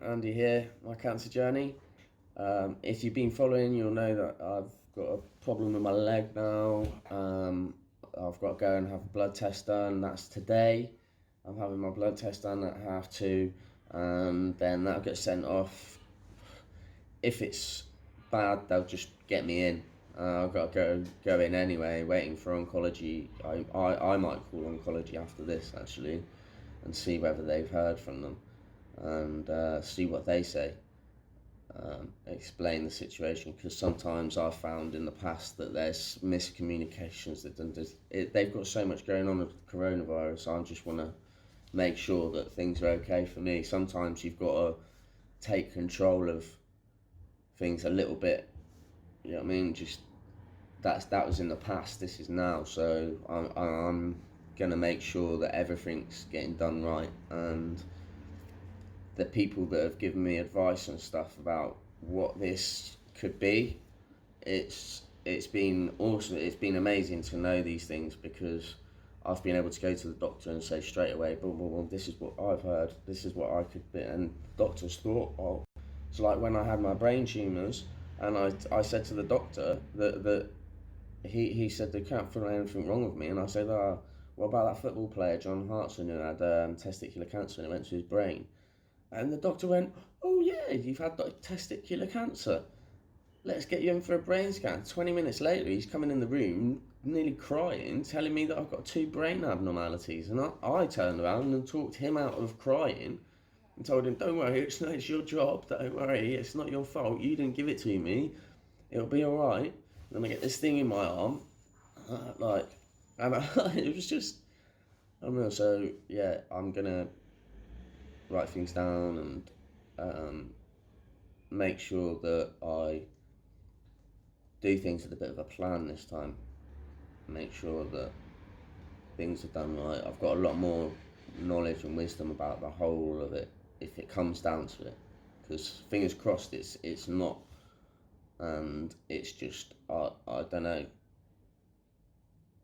Andy here, my cancer journey. If you've been following, you'll know that I've got a problem with my leg now. I've got to go and have a blood test done. That's today. I'm having my blood test done at 2:30, and then that'll get sent off. If it's bad, they'll just get me in. I've got to go in anyway, waiting for oncology. I might call oncology after this actually, and see whether they've heard from them, and see what they say. Explain the situation, because sometimes I've found in the past that there's miscommunications they've got so much going on with coronavirus. I just want to make sure that things are okay for me. Sometimes you've got to take control of things a little bit, you know what I mean? Just that was in the past, this is now, so I'm gonna make sure that everything's getting done right, and the people that have given me advice and stuff about what this could be, it's been awesome. It's been amazing to know these things, because I've been able to go to the doctor and say straight away, boom, boom, boom, this is what I've heard, this is what I could be, and doctors thought, oh, it's like when I had my brain tumours, and I said to the doctor that he said they can't find anything wrong with me, and I said, oh, what about that football player John Hartson who had testicular cancer and it went to his brain? And the doctor went, oh yeah, you've had testicular cancer. Let's get you in for a brain scan. 20 minutes later, he's coming in the room, nearly crying, telling me that I've got 2 brain abnormalities. And I turned around and talked him out of crying and told him, don't worry, it's your job, don't worry, it's not your fault. You didn't give it to me. It'll be all right. And then I get this thing in my arm, it was just, I don't know. So yeah, I'm gonna write things down and make sure that I do things with a bit of a plan this time. Make sure that things are done right. I've got a lot more knowledge and wisdom about the whole of it, if it comes down to it, because fingers crossed it's not, and it's just I don't know.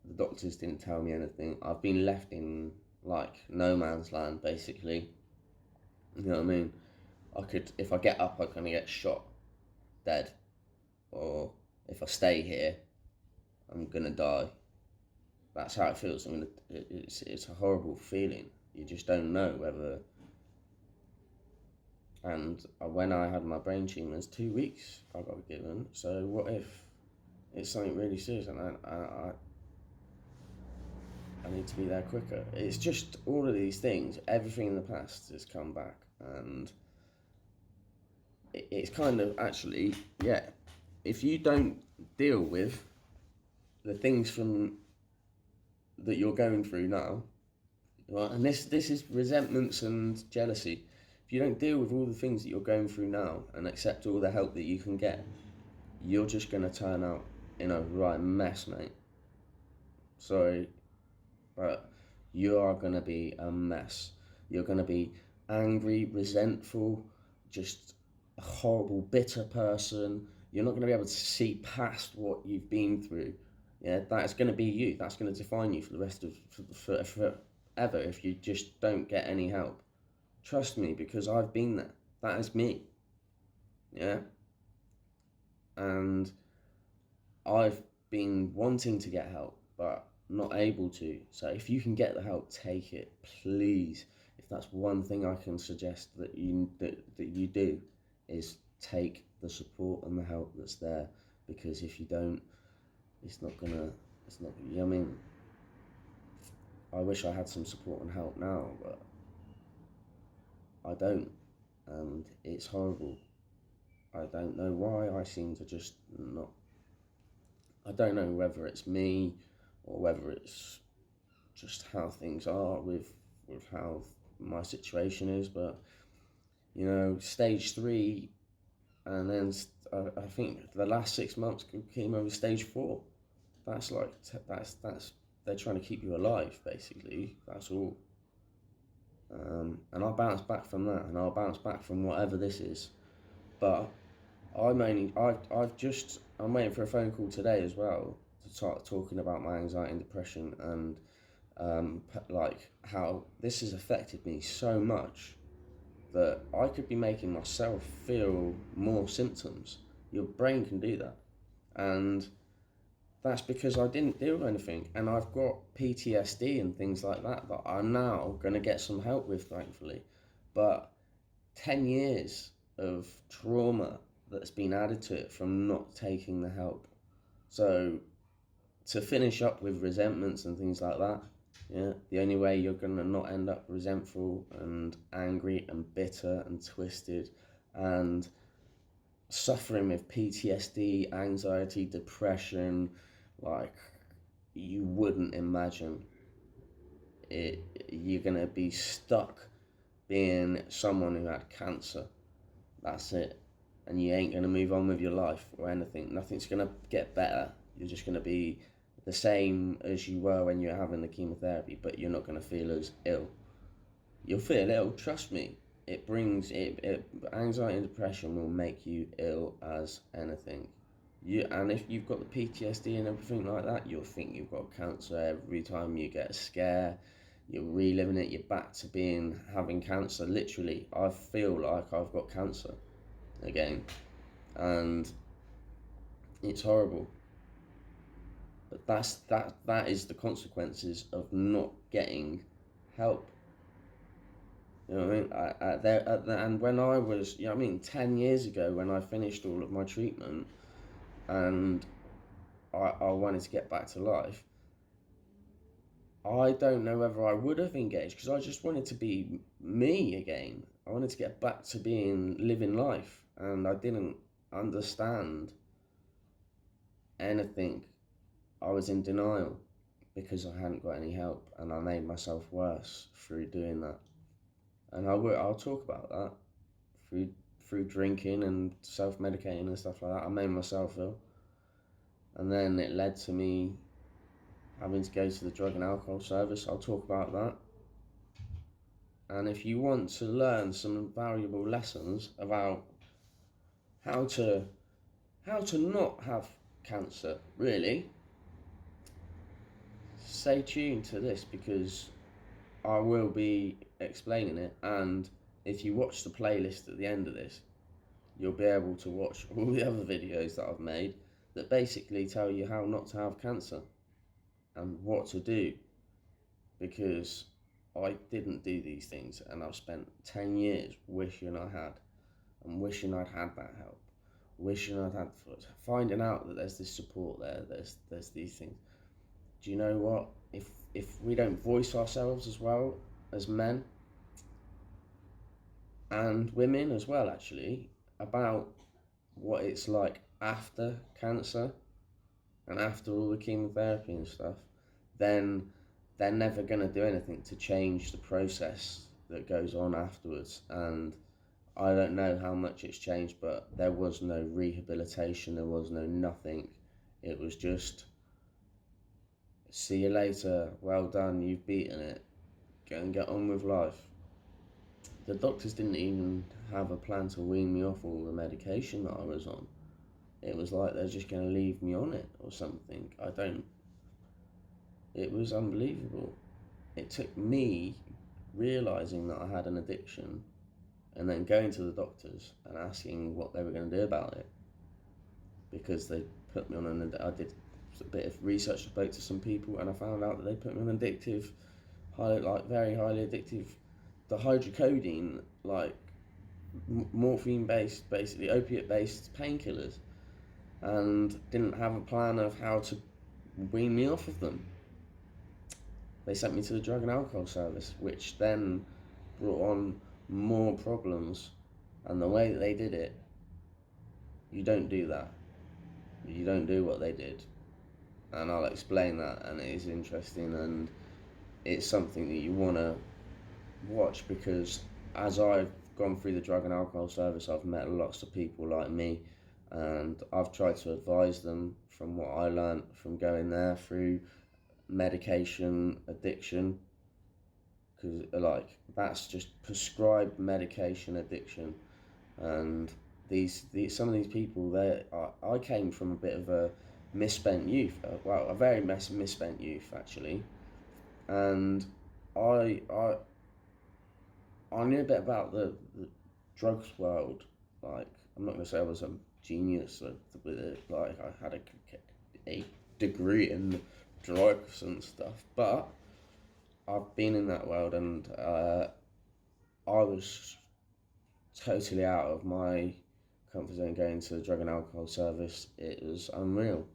The doctors didn't tell me anything. I've been left in like no man's land basically. You know what I mean? If I get up, I'm gonna get shot dead, or if I stay here, I'm gonna die. That's how it feels. I mean, it's a horrible feeling. You just don't know whether. And when I had my brain tumours, 2 weeks I got given. So what if it's something really serious, and I need to be there quicker? It's just all of these things. Everything in the past has come back, and it's kind of actually, yeah, if you don't deal with the things from that you're going through now, right, and this is resentments and jealousy. If you don't deal with all the things that you're going through now and accept all the help that you can get, you're just going to turn out in a right mess, mate. Sorry, but you are going to be a mess. You're going to be angry, resentful, just a horrible, bitter person. You're not going to be able to see past what you've been through. Yeah, that's going to be you. That's going to define you for the rest of forever if you just don't get any help. Trust me, because I've been there. That is me. Yeah. And I've been wanting to get help, but not able to. So if you can get the help, take it, please. If that's one thing I can suggest that you do, is take the support and the help that's there. Because if you don't, it's not, you know what I mean? I wish I had some support and help now, but I don't, and it's horrible. I don't know why I seem to just not, I don't know whether it's me or whether it's just how things are with how my situation is, but you know, stage 3, and then I think the last 6 months came over stage 4. That's like, that's they're trying to keep you alive, basically. That's all. And I'll bounce back from that, and I'll bounce back from whatever this is. But I've just I'm waiting for a phone call today as well to start talking about my anxiety and depression, and like how this has affected me so much that I could be making myself feel more symptoms. Your brain can do that, and that's because I didn't do anything, and I've got PTSD and things like that that I'm now going to get some help with, thankfully. But 10 years of trauma that's been added to it from not taking the help. So to finish up with resentments and things like that, yeah, the only way you're going to not end up resentful and angry and bitter and twisted and suffering with PTSD, anxiety, depression, like you wouldn't imagine it. You're going to be stuck being someone who had cancer. That's it. And you ain't going to move on with your life or anything. Nothing's going to get better. You're just going to be the same as you were when you're having the chemotherapy, but you're not going to feel as ill. You'll feel ill, trust me. It brings anxiety and depression will make you ill as anything. And if you've got the PTSD and everything like that, you'll think you've got cancer every time you get a scare. You're reliving it. You're back to having cancer. Literally, I feel like I've got cancer again, and it's horrible. But that is the consequences of not getting help. You know what I mean? And when I was, 10 years ago when I finished all of my treatment, and I wanted to get back to life, I don't know whether I would have engaged, because I just wanted to be me again. I wanted to get back to living life, and I didn't understand anything. I was in denial because I hadn't got any help, and I made myself worse through doing that. And I'll talk about that through drinking and self-medicating and stuff like that. I made myself ill, and then it led to me having to go to the drug and alcohol service. I'll talk about that. And if you want to learn some valuable lessons about how to not have cancer, really, stay tuned to this, because I will be explaining it. And if you watch the playlist at the end of this, you'll be able to watch all the other videos that I've made that basically tell you how not to have cancer and what to do, because I didn't do these things, and I've spent 10 years wishing I had, and wishing I'd had that help, wishing I'd had, finding out that there's this support there, there's these things. Do you know what? If we don't voice ourselves as well as men and women as well, actually, about what it's like after cancer and after all the chemotherapy and stuff, then they're never going to do anything to change the process that goes on afterwards. And I don't know how much it's changed, but there was no rehabilitation, there was no nothing. It was just, see you later, well done, you've beaten it, go and get on with life. The doctors didn't even have a plan to wean me off all the medication that I was on. It was like they're just going to leave me on it or something. It was unbelievable. It took me realising that I had an addiction, and then going to the doctors and asking what they were going to do about it, because they put me on I did a bit of research, spoke to some people, and I found out that they put me on addictive, very highly addictive, the hydrocodone, like morphine-based, basically opiate-based painkillers, and didn't have a plan of how to wean me off of them. They sent me to the drug and alcohol service, which then brought on more problems. And the way that they did it, you don't do that. You don't do what they did. And I'll explain that, and it is interesting, and it's something that you want to watch, because as I've gone through the drug and alcohol service, I've met lots of people like me, and I've tried to advise them from what I learned from going there through medication addiction, because that's just prescribed medication addiction, and these some of these people, I came from a bit of a misspent youth, well, a very misspent youth actually, and I I I knew a bit about the drugs world. Like, I'm not gonna say I was a genius with it. Like, I had a degree in drugs and stuff, but I've been in that world, and I was totally out of my comfort zone going to the drug and alcohol service. It was unreal,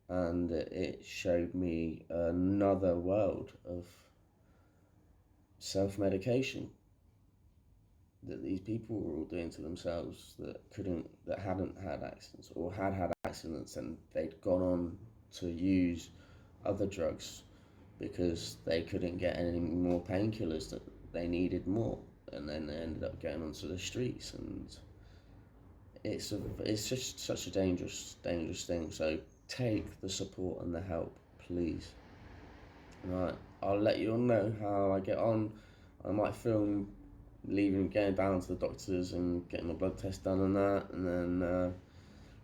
and it showed me another world of self-medication that these people were all doing to themselves, that hadn't had accidents, or had accidents and they'd gone on to use other drugs because they couldn't get any more painkillers, that they needed more, and then they ended up going onto the streets. And it's just such a dangerous thing. So take the support and the help, please. Right, I'll let you all know how I get on. I might film going down to the doctors and getting my blood test done and that, and then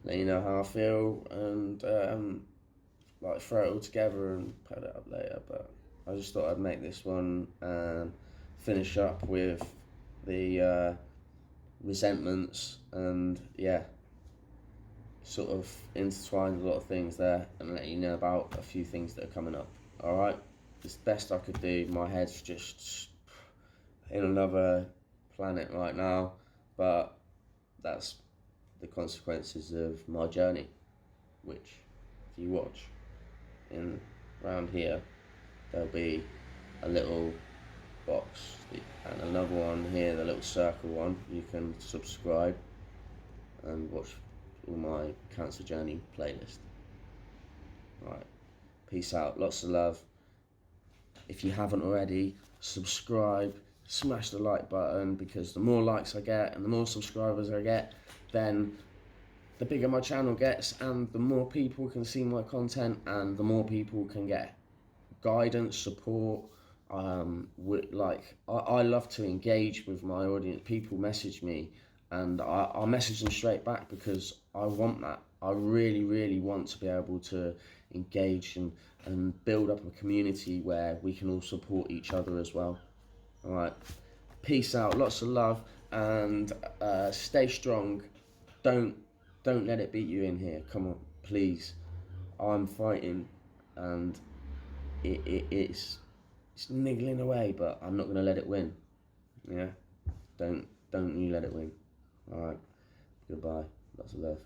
let you know how I feel, and like throw it all together and put it up later. But I just thought I'd make this one and finish up with the resentments, and yeah, sort of intertwined a lot of things there, and let you know about a few things that are coming up. Alright, it's the best I could do. My head's just in another planet right now, but that's the consequences of my journey, which, if you watch in around here, there'll be a little box and another one here, the little circle one. You can subscribe and watch all my Cancer Journey playlist. Right, peace out, lots of love. If you haven't already, subscribe, smash the like button, because the more likes I get and the more subscribers I get, then the bigger my channel gets, and the more people can see my content, and the more people can get guidance, support. I love to engage with my audience. People message me, and I message them straight back, because I want that. I really want to be able to engage and build up a community where we can all support each other as well. Alright, peace out, lots of love, and stay strong. Don't let it beat you in here. Come on, please. I'm fighting, and it's niggling away, but I'm not going to let it win. Yeah, don't you let it win. Alright, goodbye, lots of love.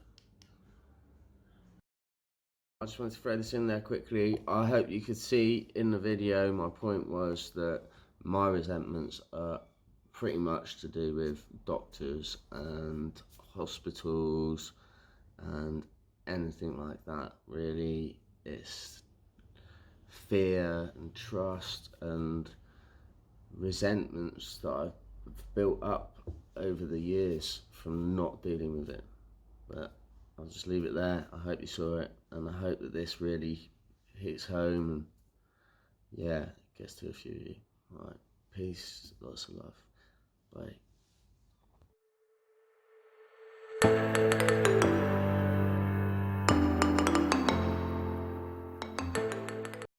I just wanted to throw this in there quickly. I hope you could see in the video, my point was that my resentments are pretty much to do with doctors and hospitals and anything like that. Really, it's fear and trust and resentments that I've built up over the years from not dealing with it. But I'll just leave it there. I hope you saw it, and I hope that this really hits home and yeah, gets to a few of you. Alright, peace, lots of love. Bye.